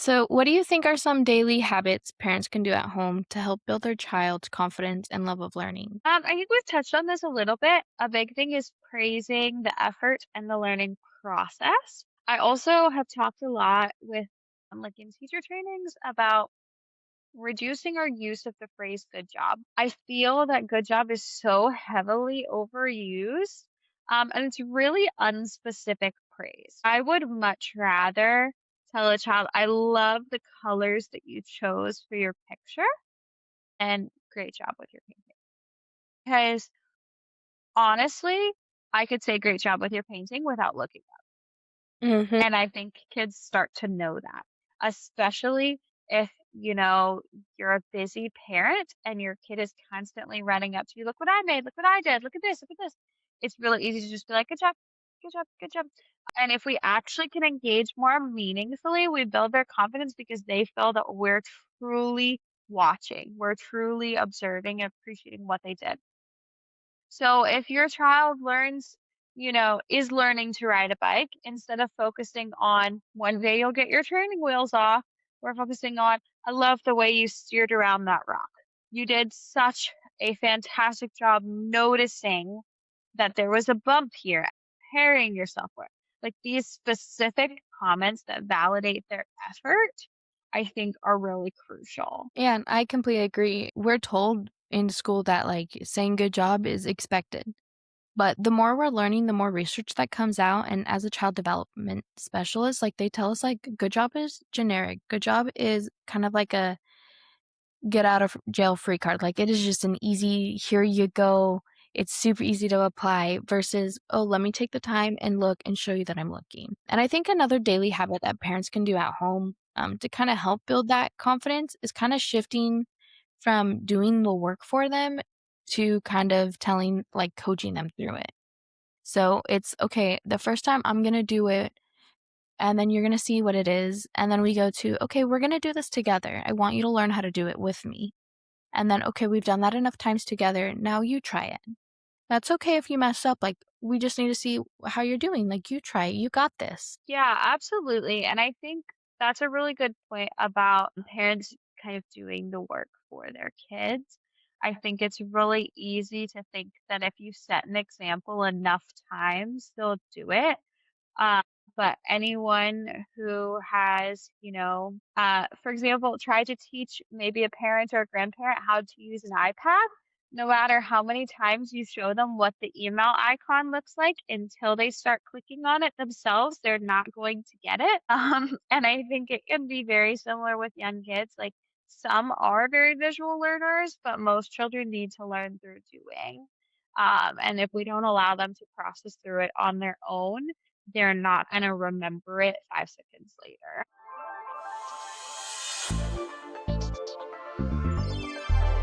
So, what do you think are some daily habits parents can do at home to help build their child's confidence and love of learning? I think we've touched on this a little bit. A big thing is praising the effort and the learning process. I also have talked a lot with, like in teacher trainings about reducing our use of the phrase good job. I feel that good job is so heavily overused, and it's really unspecific praise. I would much rather tell a child, I love the colors that you chose for your picture, and great job with your painting. Because honestly, I could say great job with your painting without looking up. Mhm. And I think kids start to know that, especially if, you're a busy parent and your kid is constantly running up to you, look what I made, look what I did, look at this, look at this. It's really easy to just be like, good job, good job, good job. And if we actually can engage more meaningfully, we build their confidence because they feel that we're truly watching, we're truly observing and appreciating what they did. So if your child learns, is learning to ride a bike, instead of focusing on one day you'll get your training wheels off, we're focusing on, I love the way you steered around that rock. You did such a fantastic job noticing that there was a bump here, preparing yourself for it. Like these specific comments that validate their effort, I think are really crucial. Yeah, and I completely agree. We're told in school that saying good job is expected. But the more we're learning, the more research that comes out. And as a child development specialist, they tell us good job is generic. Good job is kind of like a get out of jail free card. Like it is just an easy, here you go. It's super easy to apply versus, oh, let me take the time and look and show you that I'm looking. And I think another daily habit that parents can do at home to kind of help build that confidence is kind of shifting from doing the work for them to kind of telling, coaching them through it. So it's okay, the first time I'm going to do it and then you're going to see what it is. And then we go to, okay, we're going to do this together. I want you to learn how to do it with me. And then, okay, we've done that enough times together. Now you try it. That's okay if you mess up. We just need to see how you're doing. You try it. You got this. Yeah, absolutely. And I think that's a really good point about parents kind of doing the work for their kids. I think it's really easy to think that if you set an example enough times, they'll do it. Uh, but anyone who has, for example, tried to teach maybe a parent or a grandparent how to use an iPad, no matter how many times you show them what the email icon looks like, until they start clicking on it themselves, they're not going to get it. And I think it can be very similar with young kids. Like some are very visual learners, but most children need to learn through doing. And if we don't allow them to process through it on their own, they're not gonna remember it 5 seconds later.